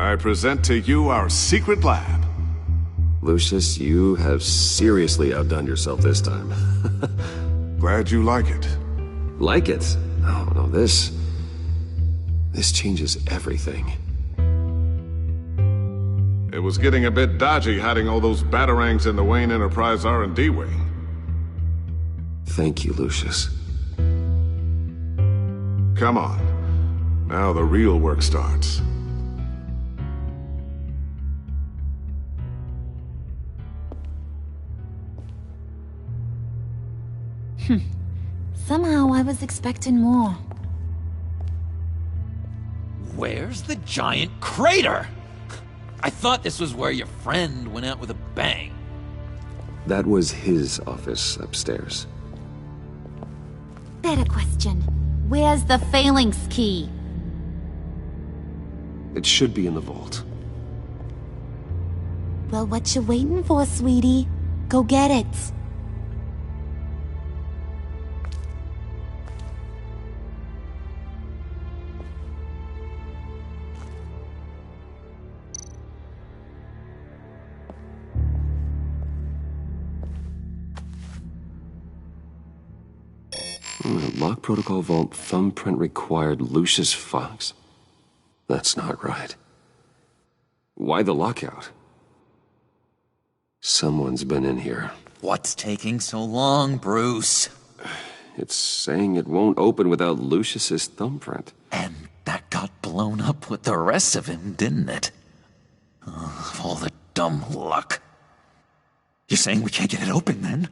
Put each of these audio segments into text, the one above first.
I present to you our secret lab. Lucius, you have seriously outdone yourself this time. Glad you like it. Like it? Oh, no, this changes everything. It was getting a bit dodgy hiding all those batarangs in the Wayne Enterprise R&D wing. Thank you, Lucius. Come on. Now the real work starts. Somehow I was expecting more. Where's the giant crater? I thought this was where your friend went out with a bang. That was his office upstairs. Better question. Where's the phalanx key? It should be in the vault. Well, what you waiting for, sweetie? Go get it. Lock protocol vault thumbprint required Lucius Fox. That's not right. Why the lockout? Someone's been in here. What's taking so long, Bruce? It's saying it won't open without Lucius's thumbprint. And that got blown up with the rest of him, didn't it? All the dumb luck. You're saying we can't get it open, then?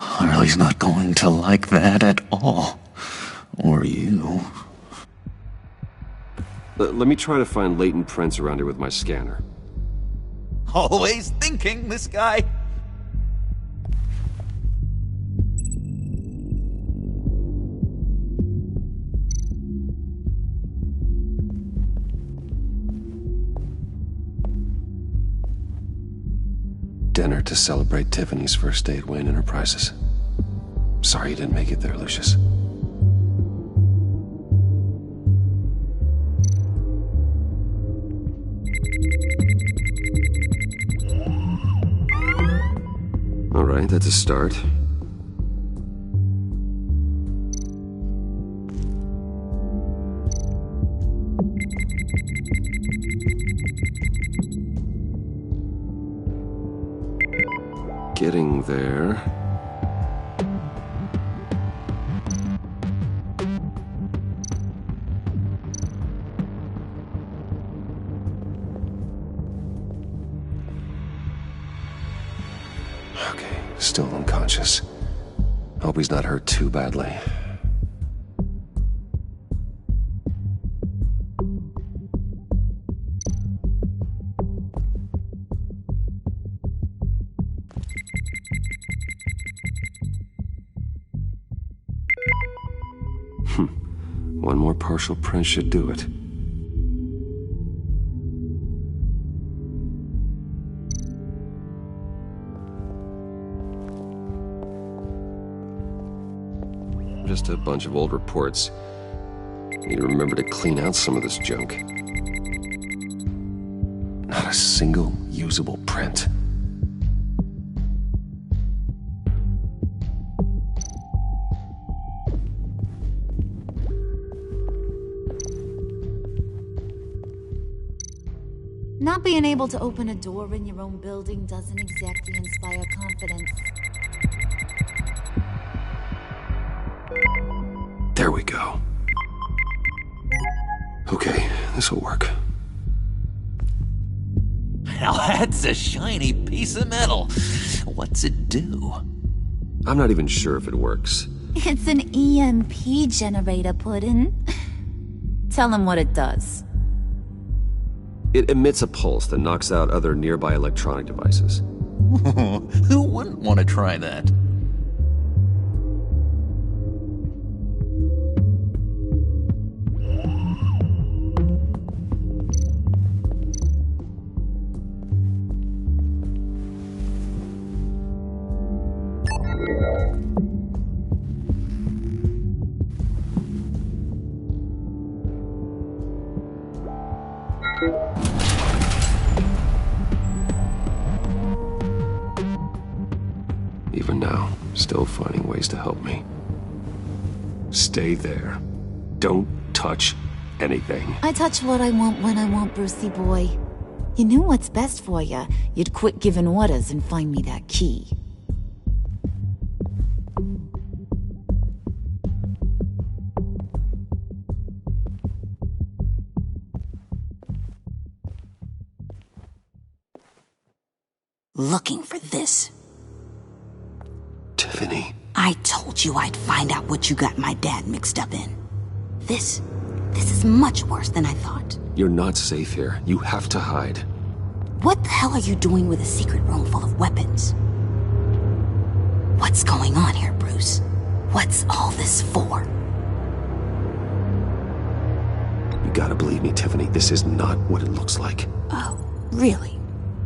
Harley's not going to like that at all. Or you. Let me try to find latent prints around here with my scanner. Always thinking, this guy. Dinner to celebrate Tiffany's first day at Wayne Enterprises. Sorry you didn't make it there, Lucius. All right, that's a start. Getting there. Okay, still unconscious. Hope he's not hurt too badly. One more partial print should do it. Just a bunch of old reports. Need to remember to clean out some of this junk. Not a single usable print. Not being able to open a door in your own building doesn't exactly inspire confidence. There we go. Okay, this'll work. Now that's a shiny piece of metal. What's it do? I'm not even sure if it works. It's an EMP generator, Puddin'. Tell him what it does. It emits a pulse that knocks out other nearby electronic devices. Who wouldn't want to try that? still finding ways to help me. Stay there. Don't touch anything. I touch what I want when I want, Brucey boy. You knew what's best for you. You'd quit giving orders and find me that key. Looking for this. Tiffany. I told you I'd find out what you got my dad mixed up in. This is much worse than I thought. You're not safe here. You have to hide. What the hell are you doing with a secret room full of weapons? What's going on here, Bruce? What's all this for? You gotta believe me, Tiffany. This is not what it looks like. Oh, really?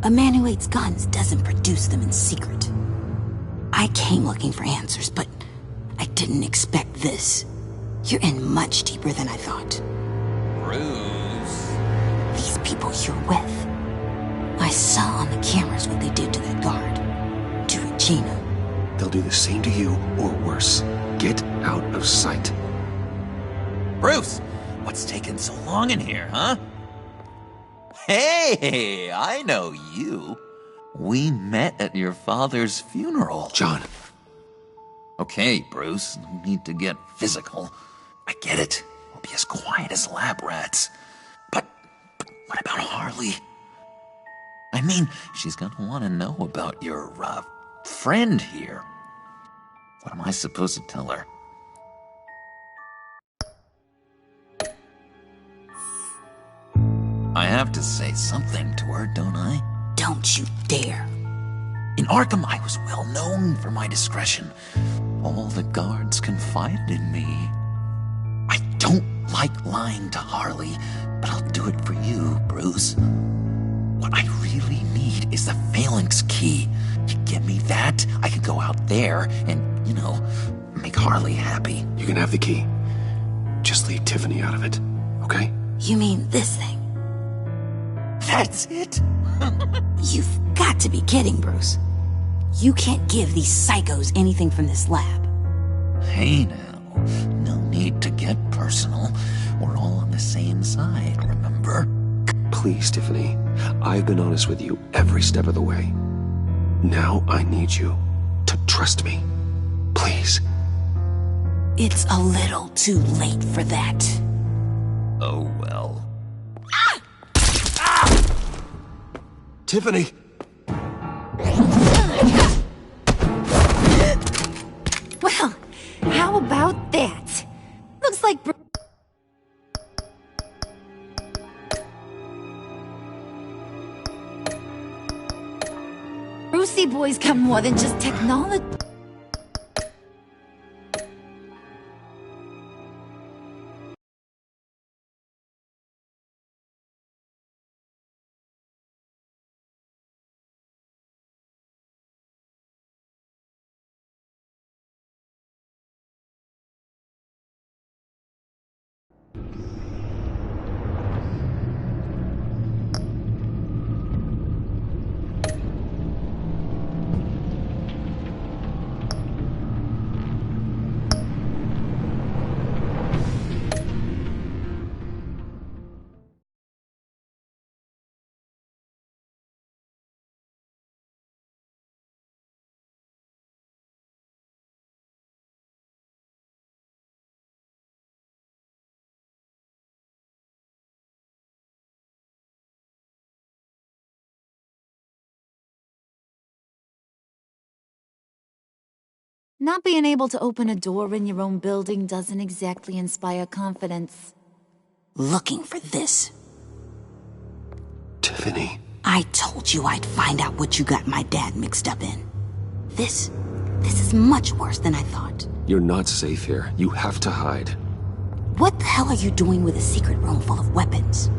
A man who hates guns doesn't produce them in secret. I came looking for answers, but I didn't expect this. You're in much deeper than I thought. Bruce. These people you're with. I saw on the cameras what they did to that guard. To Regina. They'll do the same to you, or worse. Get out of sight. Bruce, what's taking so long in here, huh? Hey, I know you. We met at your father's funeral. John. Okay, Bruce, no need to get physical. I get it. We'll be as quiet as lab rats. But what about Harley? I mean, she's gonna want to know about your, friend here. What am I supposed to tell her? I have to say something to her, don't I? Don't you dare. In Arkham, I was well known for my discretion. All the guards confided in me. I don't like lying to Harley, but I'll do it for you, Bruce. What I really need is the phalanx key. You give me that, I can go out there and, make Harley happy. You can have the key. Just leave Tiffany out of it, okay? You mean this thing? That's it? You've got to be kidding, Bruce. You can't give these psychos anything from this lab. Hey now, no need to get personal. We're all on the same side, remember? Please, Tiffany. I've been honest with you every step of the way. Now I need you to trust me. Please. It's a little too late for that. Oh well. Tiffany! Well, how about that? Looks like Brucey boys got more than just technology. Not being able to open a door in your own building doesn't exactly inspire confidence. Looking for this. Tiffany. I told you I'd find out what you got my dad mixed up in. This is much worse than I thought. You're not safe here. You have to hide. What the hell are you doing with a secret room full of weapons?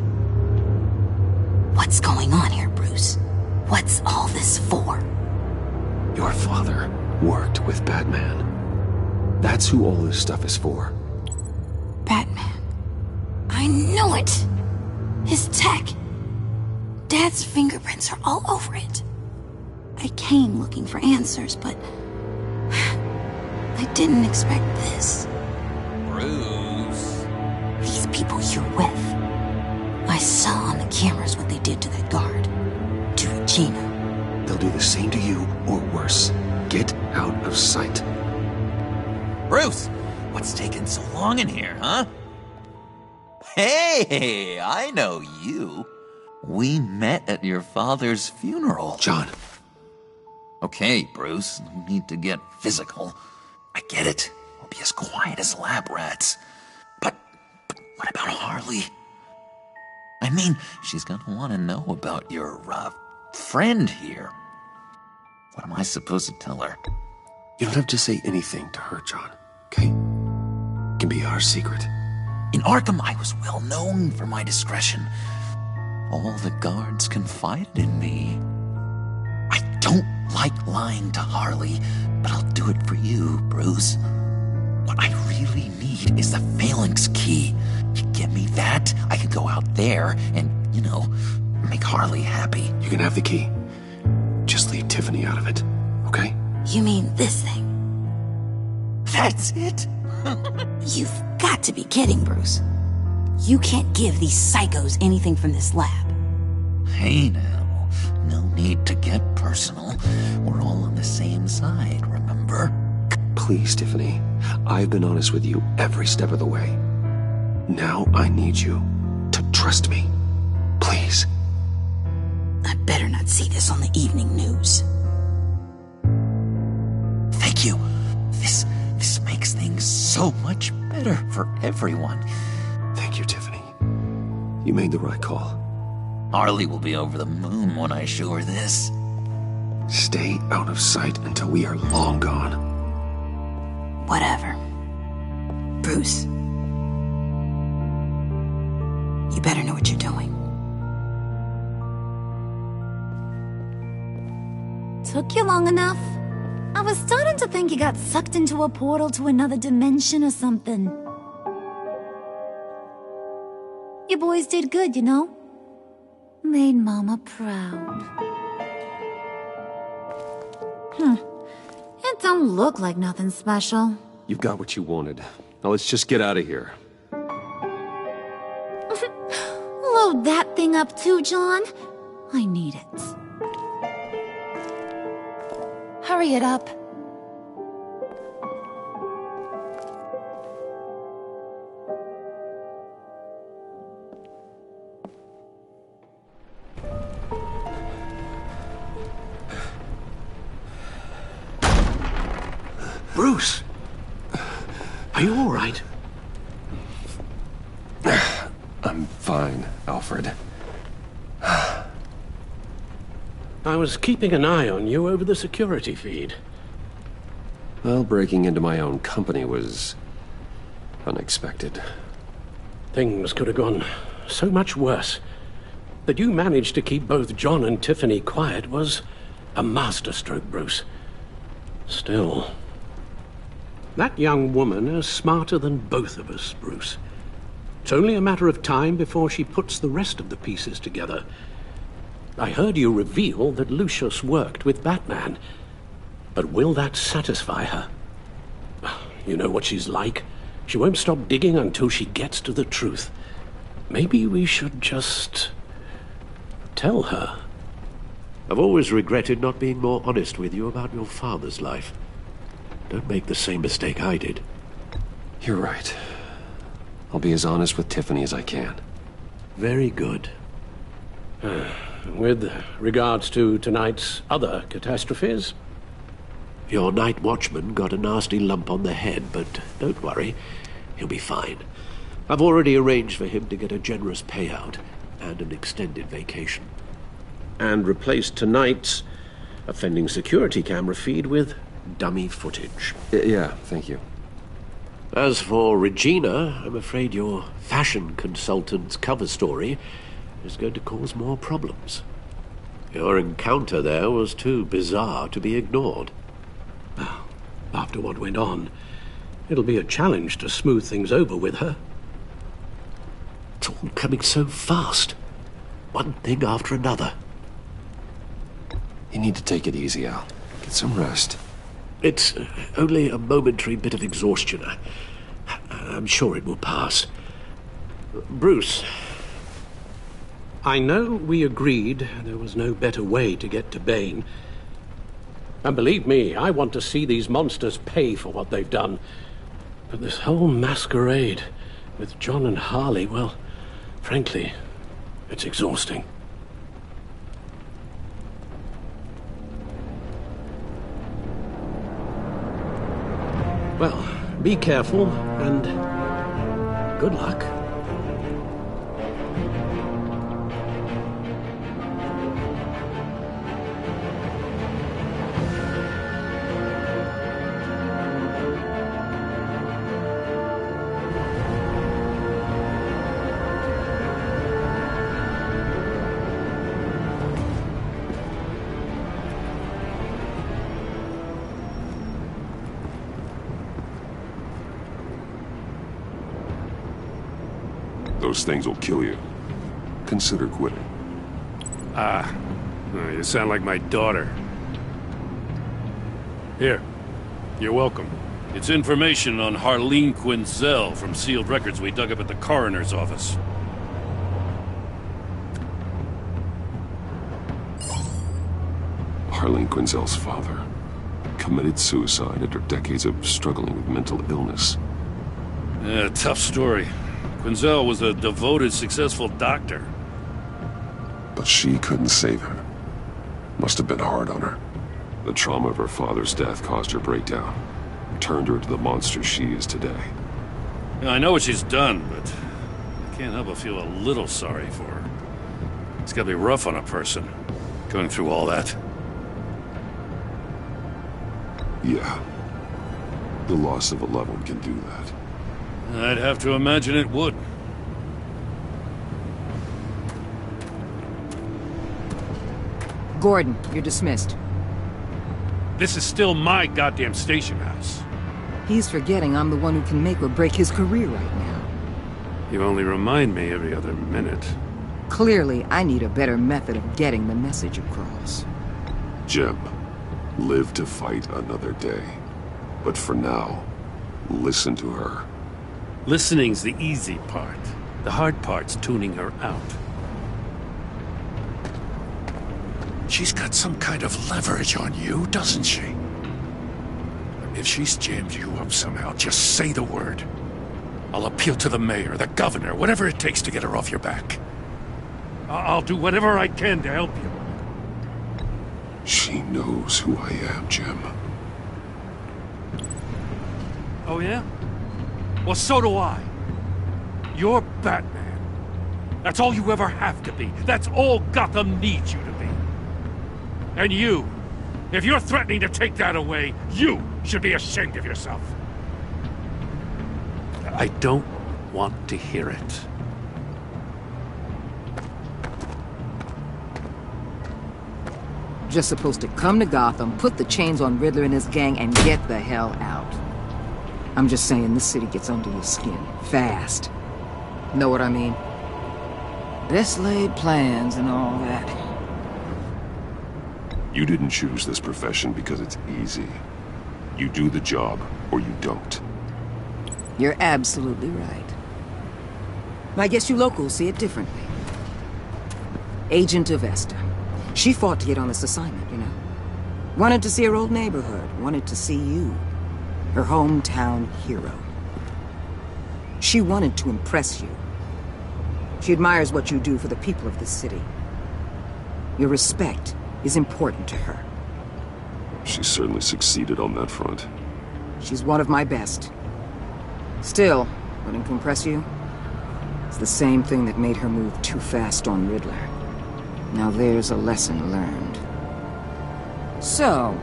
What's going on here, Bruce? What's all this for? Your father worked with Batman. That's who all this stuff is for. Batman. I knew it! His tech. Dad's fingerprints are all over it. I came looking for answers, but I didn't expect this. Bruce. These people you're with. I saw on the cameras what they did to that guard. To Regina. They'll do the same to you, or worse. Get out of sight. Bruce! What's taking so long in here, huh? Hey, I know you. We met at your father's funeral. John. Okay, Bruce, no need to get physical. I get it. We'll be as quiet as lab rats. But what about Harley? I mean, she's gonna want to know about your, friend here. What am I supposed to tell her? You don't have to say anything to her, John, okay? It can be our secret. In Arkham, I was well known for my discretion. All the guards confided in me. I don't like lying to Harley, but I'll do it for you, Bruce. What I really need is the phalanx key. You give me that, I can go out there and, make Harley happy. You can have the key. Just leave Tiffany out of it, okay? You mean this thing? That's it? You've got to be kidding, Bruce. You can't give these psychos anything from this lab. Hey now, no need to get personal. We're all on the same side, remember? Please, Tiffany. I've been honest with you every step of the way. Now I need you to trust me. Please. I better not see this on the evening news. Thank you. This makes things so much better for everyone. Thank you, Tiffany. You made the right call. Harley will be over the moon when I show her this. Stay out of sight until we are long gone. Whatever. Bruce. You better know what you're doing. Took you long enough? I was starting to think you got sucked into a portal to another dimension or something. You boys did good, you know? Made Mama proud. It don't look like nothing special. You've got what you wanted. Now let's just get out of here. Load that thing up too, John. I need it. Hurry it up. Bruce! Are you all right? I'm fine, Alfred. I was keeping an eye on you over the security feed. Well, breaking into my own company was unexpected. Things could have gone so much worse. That you managed to keep both John and Tiffany quiet was a masterstroke, Bruce. Still, that young woman is smarter than both of us, Bruce. It's only a matter of time before she puts the rest of the pieces together. I heard you reveal that Lucius worked with Batman. But will that satisfy her? You know what she's like. She won't stop digging until she gets to the truth. Maybe we should just tell her. I've always regretted not being more honest with you about your father's life. Don't make the same mistake I did. You're right. I'll be as honest with Tiffany as I can. Very good. With regards to tonight's other catastrophes? Your night watchman got a nasty lump on the head, but don't worry. He'll be fine. I've already arranged for him to get a generous payout and an extended vacation. And replaced tonight's offending security camera feed with dummy footage. Yeah, thank you. As for Regina, I'm afraid your fashion consultant's cover story is going to cause more problems. Your encounter there was too bizarre to be ignored. Well, after what went on, it'll be a challenge to smooth things over with her. It's all coming so fast. One thing after another. You need to take it easy, Al. Get some rest. It's only a momentary bit of exhaustion. I'm sure it will pass. Bruce, I know we agreed there was no better way to get to Bane. And believe me, I want to see these monsters pay for what they've done. But this whole masquerade with John and Harley, well, frankly, it's exhausting. Well, be careful, and good luck. Those things will kill you. Consider quitting. You sound like my daughter. Here. You're welcome. It's information on Harleen Quinzel from sealed records we dug up at the coroner's office. Harleen Quinzel's father committed suicide after decades of struggling with mental illness. Yeah, tough story. Quinzel was a devoted, successful doctor. But she couldn't save her. Must have been hard on her. The trauma of her father's death caused her breakdown. Turned her into the monster she is today. Yeah, I know what she's done, but I can't help but feel a little sorry for her. It's gotta be rough on a person, going through all that. Yeah. The loss of a loved one can do that. I'd have to imagine it would. Gordon, you're dismissed. This is still my goddamn station house. He's forgetting I'm the one who can make or break his career right now. You only remind me every other minute. Clearly, I need a better method of getting the message across. Jim, live to fight another day. But for now, listen to her. Listening's the easy part. The hard part's tuning her out. She's got some kind of leverage on you, doesn't she? If she's jammed you up somehow, just say the word. I'll appeal to the mayor, the governor, whatever it takes to get her off your back. I'll do whatever I can to help you. She knows who I am, Jim. Oh, yeah? Well, so do I. You're Batman. That's all you ever have to be. That's all Gotham needs you to be. And you, if you're threatening to take that away, you should be ashamed of yourself. I don't want to hear it. Just supposed to come to Gotham, put the chains on Riddler and his gang, and get the hell out. I'm just saying, this city gets under your skin. Fast. Know what I mean? Best laid plans and all that. You didn't choose this profession because it's easy. You do the job, or you don't. You're absolutely right. I guess you locals see it differently. Agent of Vesta. She fought to get on this assignment, you know. Wanted to see her old neighborhood. Wanted to see you. Her hometown hero. She wanted to impress you. She admires what you do for the people of this city. Your respect is important to her. She certainly succeeded on that front. She's one of my best. Still, wouldn't impress you? It's the same thing that made her move too fast on Riddler. Now there's a lesson learned. So,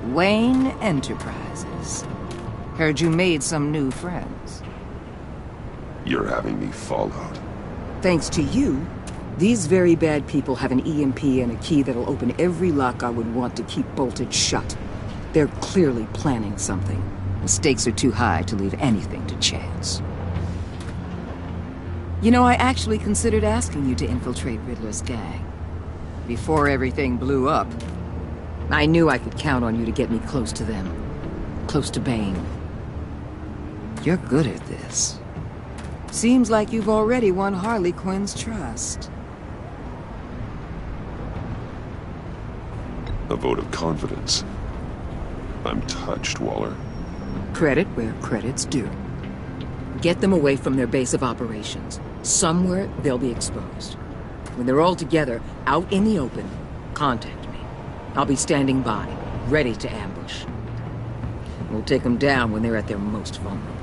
Wayne Enterprises. Heard you made some new friends. You're having me followed. Thanks to you, these very bad people have an EMP and a key that'll open every lock I would want to keep bolted shut. They're clearly planning something. The stakes are too high to leave anything to chance. You know, I actually considered asking you to infiltrate Riddler's gang. Before everything blew up. I knew I could count on you to get me close to them. Close to Bane. You're good at this. Seems like you've already won Harley Quinn's trust. A vote of confidence. I'm touched, Waller. Credit where credit's due. Get them away from their base of operations. Somewhere they'll be exposed. When they're all together, out in the open, contact me. I'll be standing by, ready to ambush. We'll take them down when they're at their most vulnerable.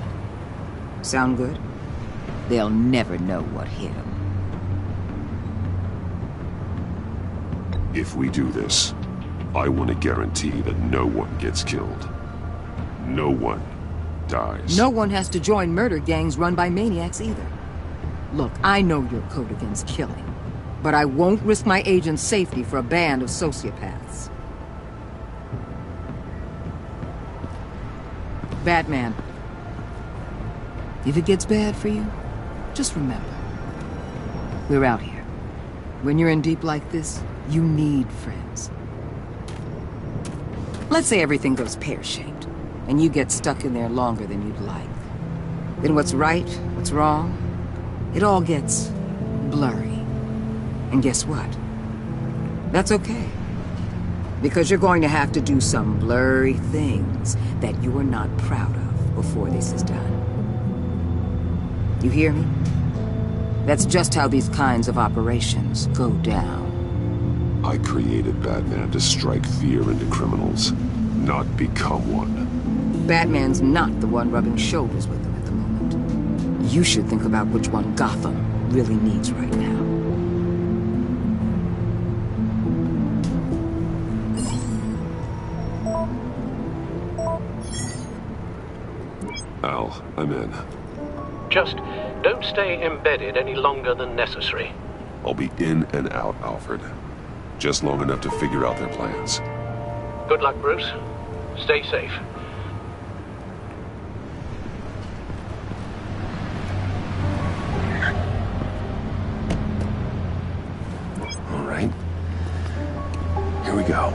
Sound good? They'll never know what hit them. If we do this, I want to guarantee that no one gets killed. No one dies. No one has to join murder gangs run by maniacs either. Look, I know your code against killing, but I won't risk my agent's safety for a band of sociopaths. Batman, if it gets bad for you, just remember, we're out here. When you're in deep like this, you need friends. Let's say everything goes pear-shaped, and you get stuck in there longer than you'd like. Then what's right, what's wrong, it all gets blurry. And guess what? That's okay. Because you're going to have to do some blurry things that you are not proud of before this is done. You hear me? That's just how these kinds of operations go down. I created Batman to strike fear into criminals, not become one. Batman's not the one rubbing shoulders with them at the moment. You should think about which one Gotham really needs right now. Al, I'm in. Just don't stay embedded any longer than necessary. I'll be in and out, Alfred. Just long enough to figure out their plans. Good luck, Bruce. Stay safe. All right. Here we go.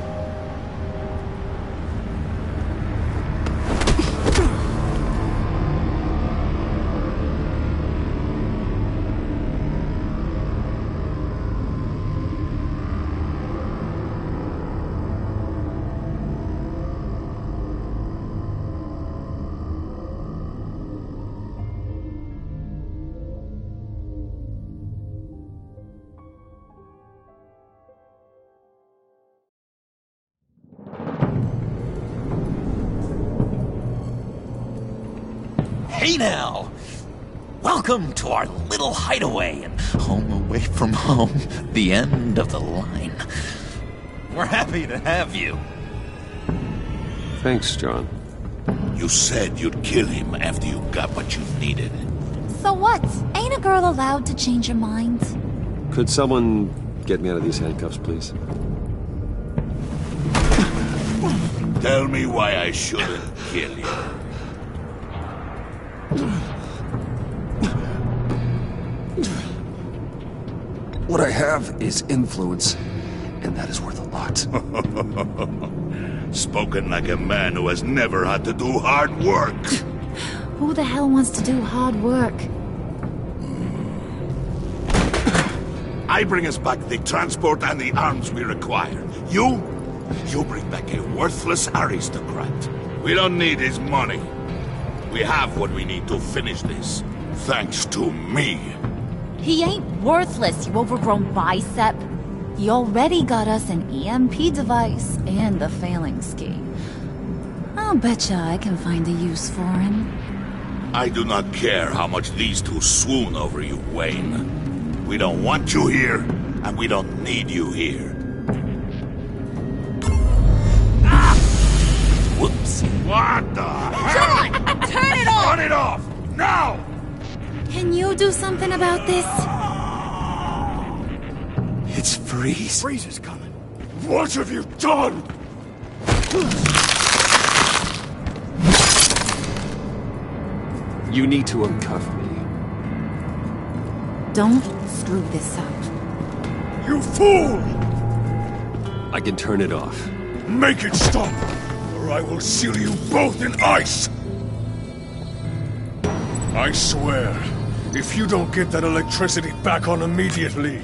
Hey now! Welcome to our little hideaway and home away from home, the end of the line. We're happy to have you. Thanks, John. You said you'd kill him after you got what you needed. So what? Ain't a girl allowed to change her mind? Could someone get me out of these handcuffs, please? Tell me why I shouldn't kill you. What I have is influence, and that is worth a lot. Spoken like a man who has never had to do hard work. Who the hell wants to do hard work? I bring us back the transport and the arms we require. You bring back a worthless aristocrat. We don't need his money. We have what we need to finish this, thanks to me. He ain't worthless, you overgrown bicep. He already got us an EMP device and the failing scheme. I'll betcha I can find a use for him. I do not care how much these two swoon over you, Wayne. We don't want you here, and we don't need you here. Ah! Whoops. What the hell? John! Turn it off! Turn it off! Now! Can you do something about this? It's Freeze. Freeze is coming. What have you done? You need to uncuff me. Don't screw this up. You fool! I can turn it off. Make it stop, or I will seal you both in ice! I swear, if you don't get that electricity back on immediately,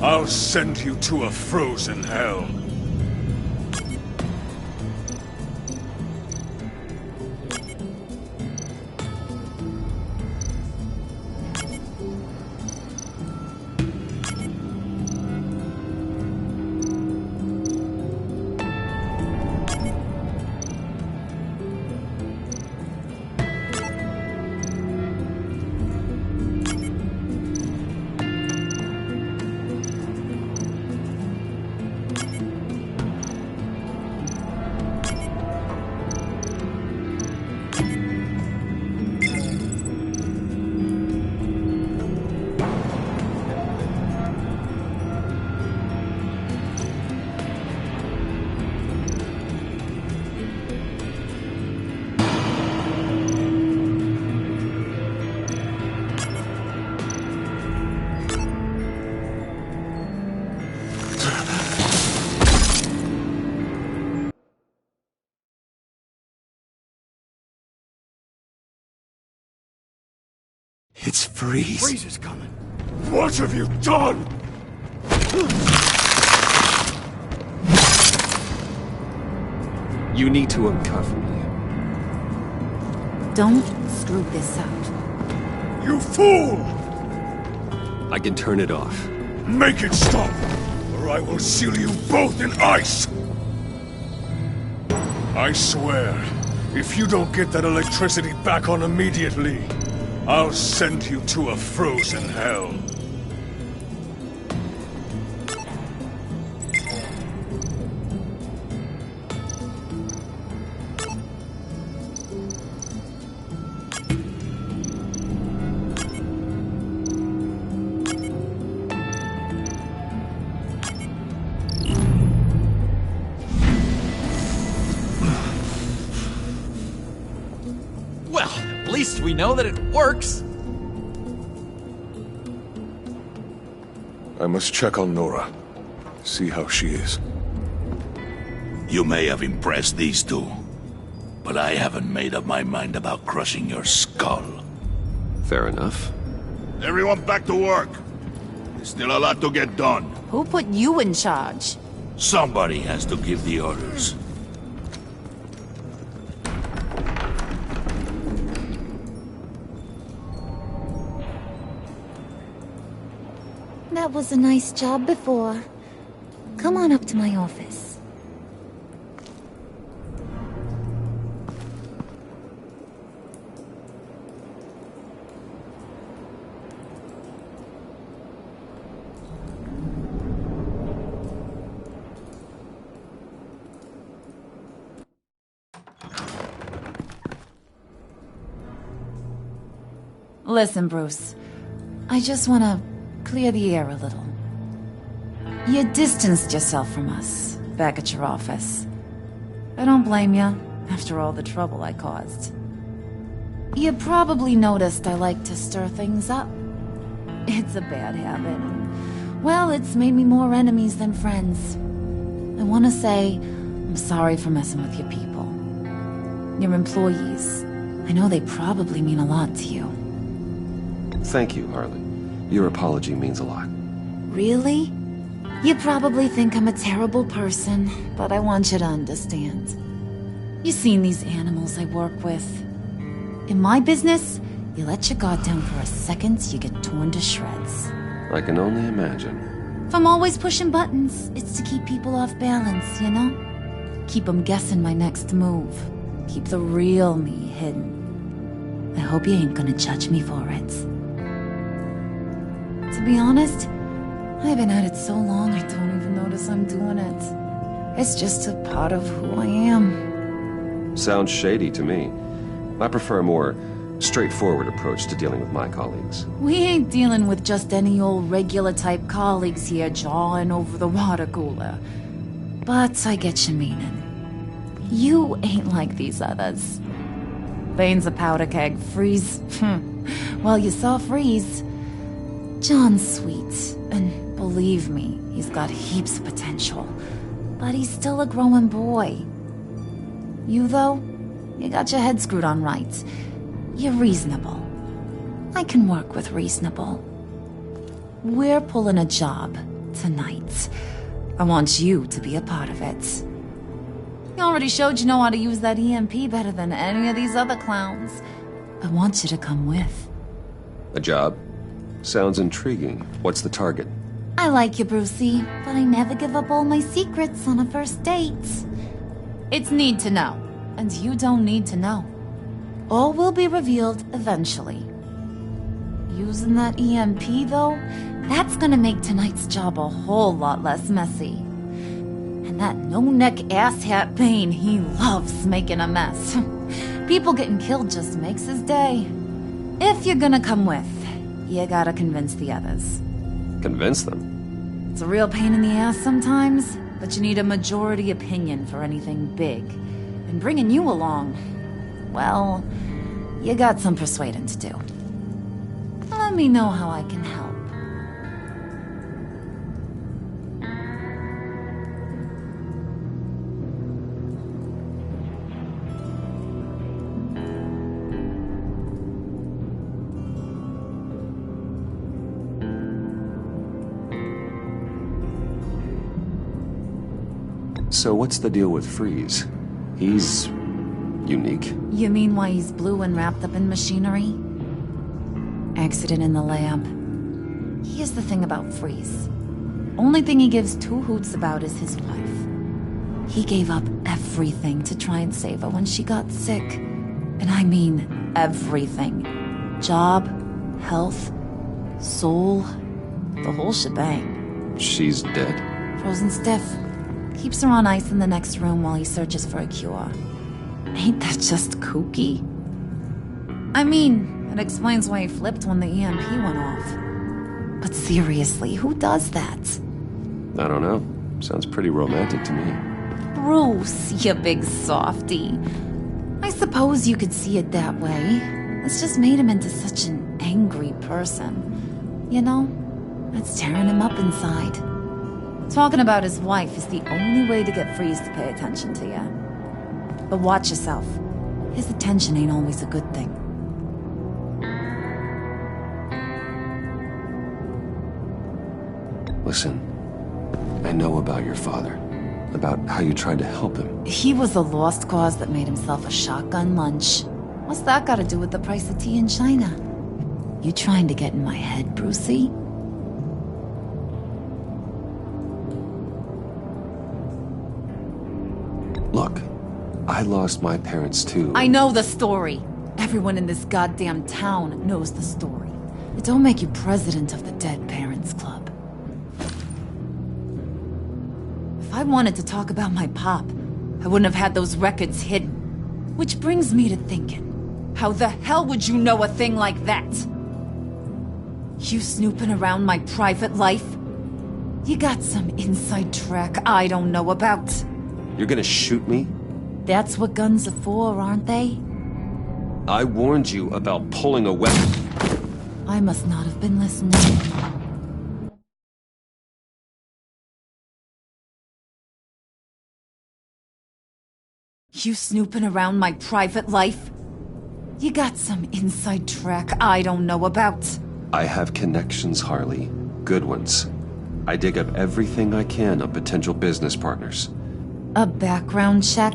I'll send you to a frozen hell. It's Freeze. Freeze is coming. What have you done? You need to uncuff me. Don't screw this up. You fool! I can turn it off. Make it stop, or I will seal you both in ice! I swear, if you don't get that electricity back on immediately, I'll send you to a frozen hell. Well, at least we know that it works. I must check on Nora. See how she is. You may have impressed these two, but I haven't made up my mind about crushing your skull. Fair enough. Everyone back to work. There's still a lot to get done. Who put you in charge? Somebody has to give the orders. That was a nice job before. Come on up to my office. Listen, Bruce. I just want to clear the air a little. You distanced yourself from us, back at your office. I don't blame you, after all the trouble I caused. You probably noticed I like to stir things up. It's a bad habit, and, well, it's made me more enemies than friends. I want to say I'm sorry for messing with your people. Your employees. I know they probably mean a lot to you. Thank you, Harley. Your apology means a lot. Really? You probably think I'm a terrible person, but I want you to understand. You've seen these animals I work with. In my business, you let your guard down for a second, you get torn to shreds. I can only imagine. If I'm always pushing buttons, it's to keep people off balance, you know? Keep them guessing my next move. Keep the real me hidden. I hope you ain't gonna judge me for it. To be honest, I've been at it so long I don't even notice I'm doing it. It's just a part of who I am. Sounds shady to me. I prefer a more straightforward approach to dealing with my colleagues. We ain't dealing with just any old regular type colleagues here jawing over the water cooler. But I get your meaning. You ain't like these others. Vane's a powder keg. Freeze. Well, you saw Freeze. John's sweet, and believe me, he's got heaps of potential. but he's still a growing boy. You, though, you got your head screwed on right. You're reasonable. I can work with reasonable. We're pulling a job tonight. I want you to be a part of it. You already showed you know how to use that EMP better than any of these other clowns. I want you to come with. A job? Sounds intriguing. What's the target? I like you, Brucey, but I never give up all my secrets on a first date. It's need to know, and you don't need to know. All will be revealed eventually. Using that EMP, though, that's gonna make tonight's job a whole lot less messy. And that no-neck asshat Bane, he loves making a mess. People getting killed just makes his day. If you're gonna come with, you gotta convince the others. Convince them? It's a real pain in the ass sometimes, but you need a majority opinion for anything big. And bringing you along, well, you got some persuading to do. Let me know how I can help. So what's the deal with Freeze? He's unique. You mean why he's blue and wrapped up in machinery? Accident in the lab. Here's the thing about Freeze. Only thing he gives two hoots about is his wife. He gave up everything to try and save her when she got sick. And I mean everything. Job, health, soul, the whole shebang. She's dead? Frozen stiff. Keeps her on ice in the next room while he searches for a cure. Ain't that just kooky? I mean, it explains why he flipped when the EMP went off. But seriously, who does that? I don't know. Sounds pretty romantic to me. Bruce, you big softy. I suppose you could see it that way. It's just made him into such an angry person. You know, it's tearing him up inside. Talking about his wife is the only way to get Freeze to pay attention to you. But watch yourself. His attention ain't always a good thing. Listen, I know about your father. About how you tried to help him. He was a lost cause that made himself a shotgun lunch. What's that got to do with the price of tea in China? You trying to get in my head, Brucey? Look, I lost my parents too. I know the story. Everyone in this goddamn town knows the story. It don't make you president of the Dead Parents Club. If I wanted to talk about my pop, I wouldn't have had those records hidden. Which brings me to thinking, how the hell would you know a thing like that? You snooping around my private life? You got some inside track I don't know about. You're gonna shoot me? That's what guns are for, aren't they? I warned you about pulling a weapon. I must not have been listening. You snooping around my private life? You got some inside track I don't know about. I have connections, Harley. Good ones. I dig up everything I can on potential business partners. A background check?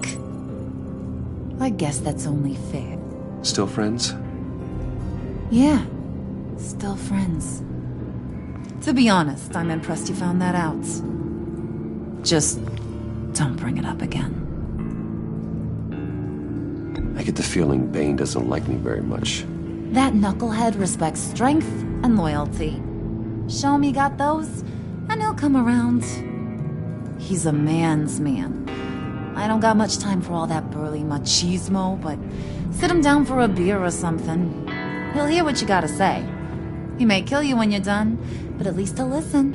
I guess that's only fair. Still friends? Yeah, still friends. To be honest, I'm impressed you found that out. Just don't bring it up again. I get the feeling Bane doesn't like me very much. That knucklehead respects strength and loyalty. Show him you got those, and he'll come around. He's a man's man. I don't got much time for all that burly machismo, but sit him down for a beer or something. He'll hear what you gotta say. He may kill you when you're done, but at least he'll listen.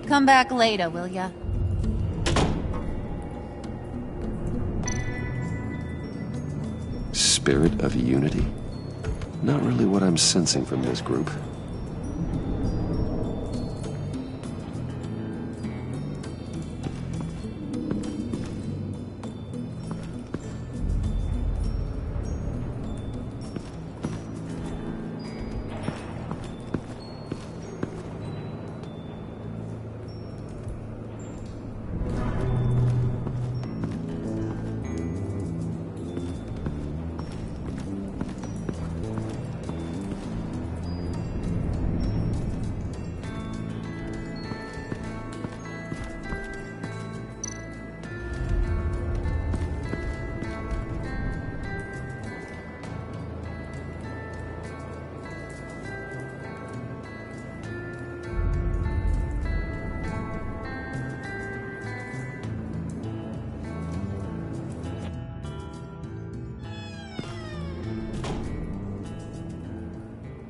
Come back later, will ya? Spirit of unity? Not really what I'm sensing from this group.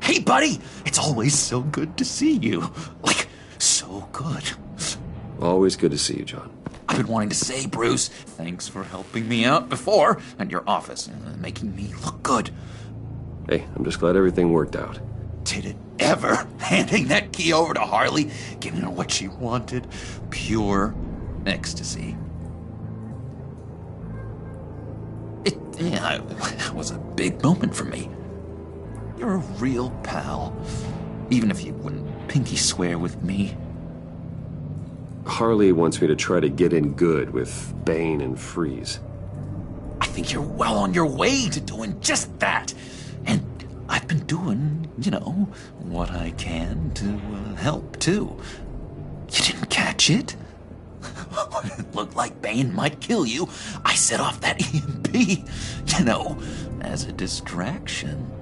Hey, buddy! It's always so good to see you. Like, so good. Always good to see you, John. I've been wanting to say, Bruce, thanks for helping me out before at your office, making me look good. Hey, I'm just glad everything worked out. Did it ever? Handing that key over to Harley, giving her what she wanted. Pure ecstasy. It was a big moment for me. You're a real pal, even if you wouldn't pinky swear with me. Harley wants me to try to get in good with Bane and Freeze. I think you're well on your way to doing just that. And I've been doing, what I can to help, too. You didn't catch it? When it looked like Bane might kill you, I set off that EMP, as a distraction.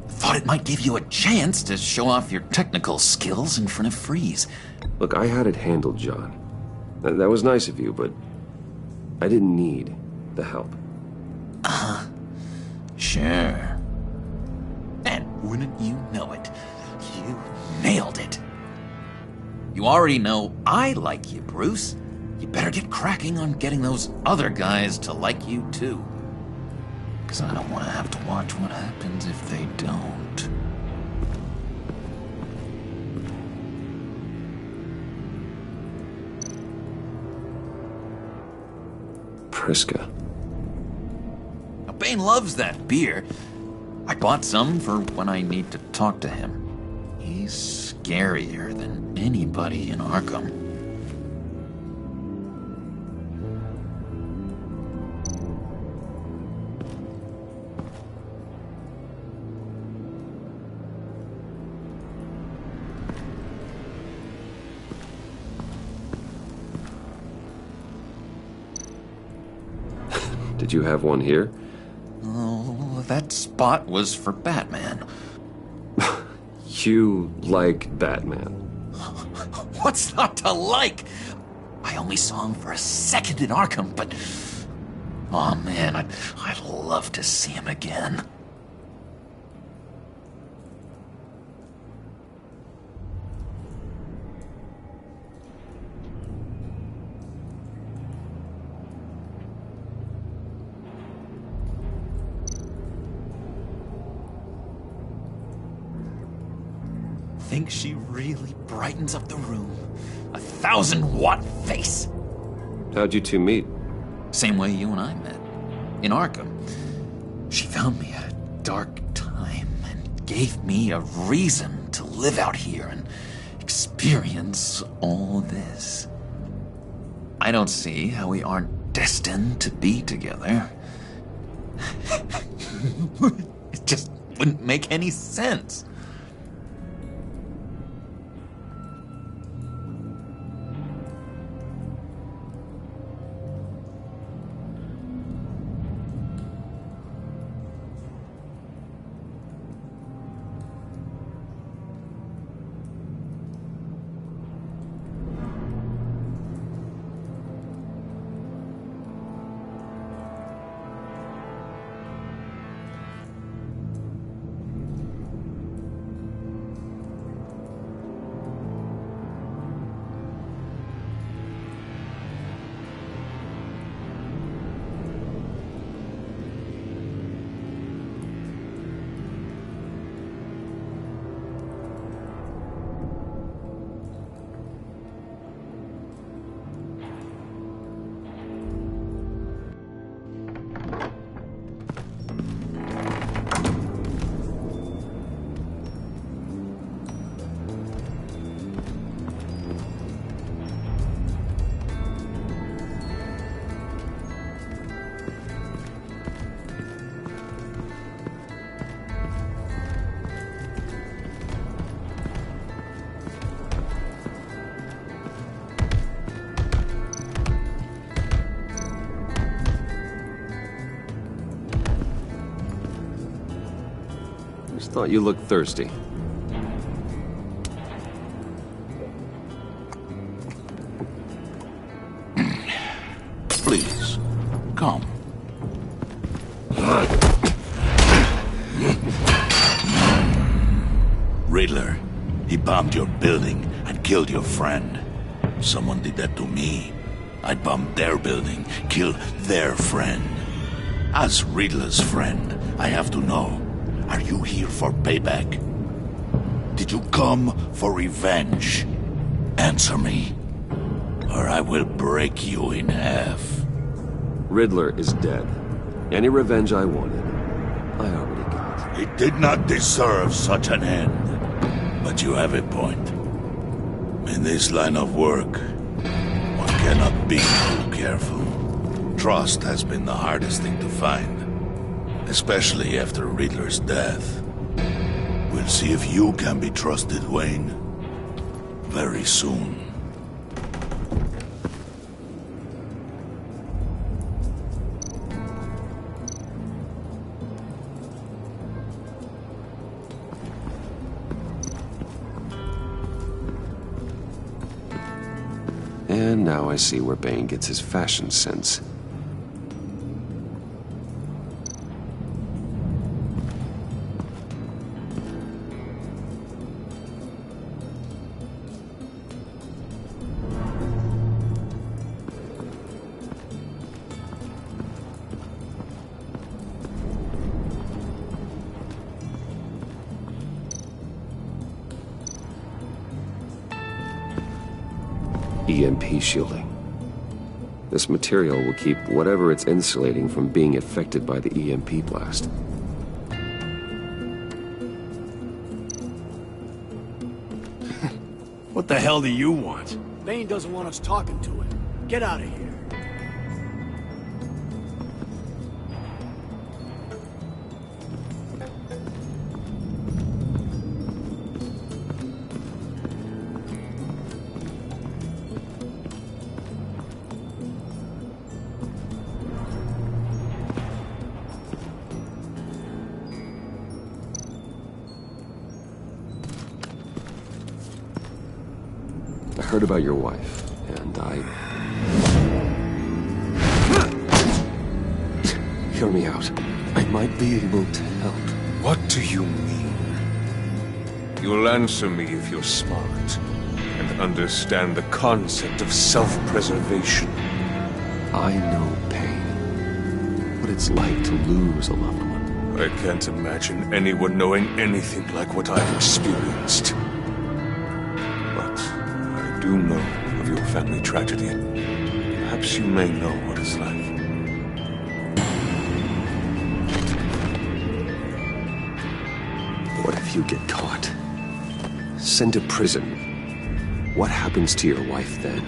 Thought it might give you a chance to show off your technical skills in front of Freeze. Look, I had it handled, John. That was nice of you, but I didn't need the help. Sure. And wouldn't you know it, you nailed it. You already know I like you, Bruce. You better get cracking on getting those other guys to like you, too. Because I don't want to have to watch what happens if they don't. Priska. Now, Bane loves that beer. I bought some for when I need to talk to him. He's scarier than anybody in Arkham. Did you have one here? Oh, that spot was for Batman. You like Batman. What's not to like? I only saw him for a second in Arkham, but... Oh man, I'd love to see him again. Think she really brightens up the room. 1,000-watt face. How'd you two meet? Same way you and I met. In Arkham. She found me at a dark time and gave me a reason to live out here and experience all this. I don't see how we aren't destined to be together. It just wouldn't make any sense. Just thought you looked thirsty. Please, come. Riddler, he bombed your building and killed your friend. Someone did that to me. I'd bomb their building, kill their friend. As Riddler's friend, I have to know, are you here for payback? Did you come for revenge? Answer me, or I will break you in half. Riddler is dead. Any revenge I wanted, I already got. He did not deserve such an end. But you have a point. In this line of work, one cannot be too careful. Trust has been the hardest thing to find, especially after Riddler's death. We'll see if you can be trusted, Wayne, very soon. And now I see where Bane gets his fashion sense. EMP shielding. This material will keep whatever it's insulating from being affected by the EMP blast. What the hell do you want? Bane doesn't want us talking to him. Get out of here. I heard about your wife, and Hear me out. I might be able to help. What do you mean? You'll answer me if you're smart, and understand the concept of self-preservation. I know pain. What it's like to lose a loved one. I can't imagine anyone knowing anything like what I've experienced. But I do know of your family tragedy. Perhaps you may know what it's like. What if you get caught? Sent to prison. What happens to your wife then?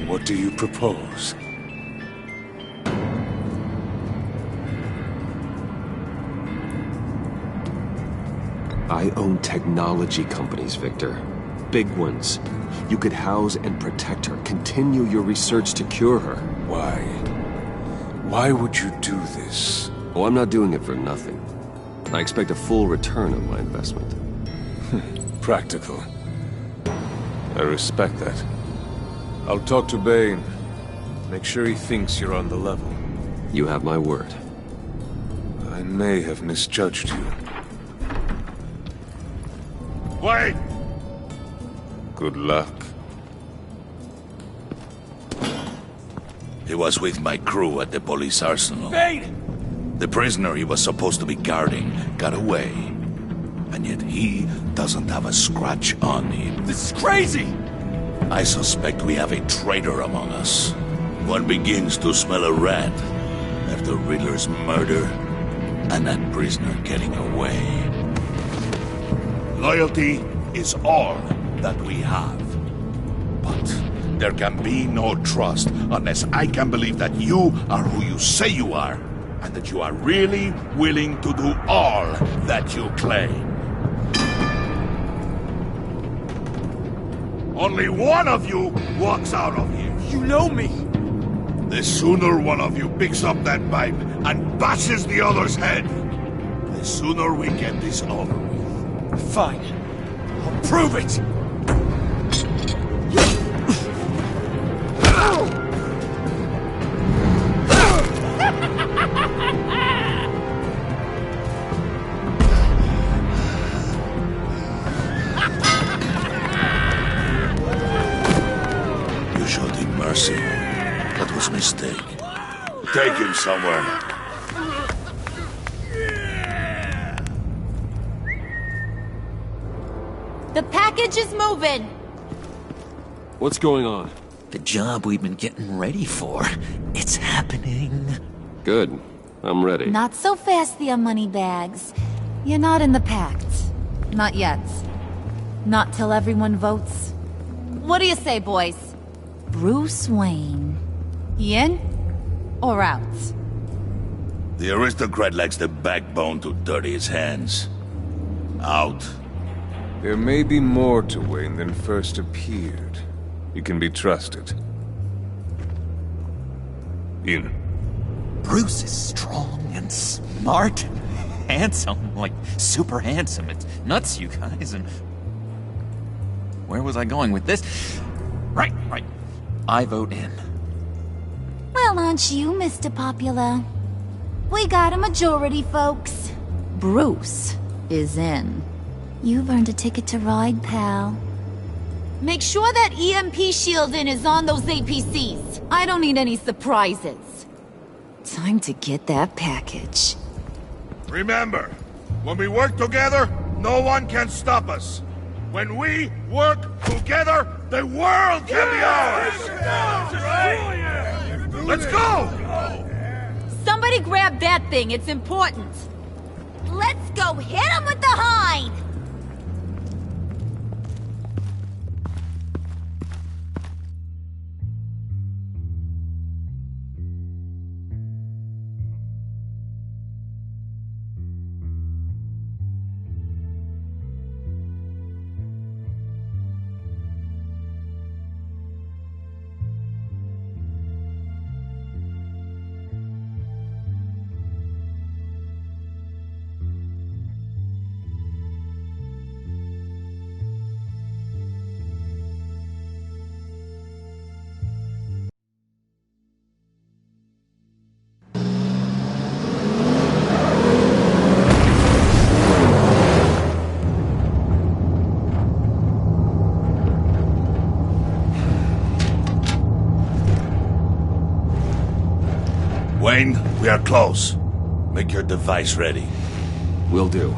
What do you propose? I own technology companies, Victor. Big ones. You could house and protect her. Continue your research to cure her. Why? Why would you do this? Oh, I'm not doing it for nothing. I expect a full return on my investment. Practical. I respect that. I'll talk to Bane. Make sure he thinks you're on the level. You have my word. I may have misjudged you. Wait! Good luck. He was with my crew at the police arsenal. Bane! The prisoner he was supposed to be guarding got away. And yet he doesn't have a scratch on him. This is crazy! I suspect we have a traitor among us. One begins to smell a rat after Riddler's murder and that prisoner getting away. Loyalty is all that we have. But there can be no trust unless I can believe that you are who you say you are, and that you are really willing to do all that you claim. Only one of you walks out of here. You know me! The sooner one of you picks up that pipe and bashes the other's head, the The sooner we get this over with. Fine. I'll prove it! You showed him mercy. That was a mistake. Take him somewhere. The package is moving! What's going on? The job we've been getting ready for. It's happening. Good. I'm ready. Not so fast, the Moneybags. You're not in the pact. Not yet. Not till everyone votes. What do you say, boys? Bruce Wayne. In or out? The aristocrat lacks the backbone to dirty his hands. Out. There may be more to Wayne than first appeared. You can be trusted. In. Bruce is strong and smart and handsome, like super handsome. It's nuts, you guys, and... Where was I going with this? Right. I vote in. Well, aren't you, Mr. Popular? We got a majority, folks. Bruce is in. You've earned a ticket to ride, pal. Make sure that EMP shielding is on those APCs. I don't need any surprises. Time to get that package. Remember, when we work together, no one can stop us. When we work together, the world can be ours! Let's go! Somebody grab that thing, it's important. Let's go hit him with the hind! Wayne, we are close. Make your device ready. Will do.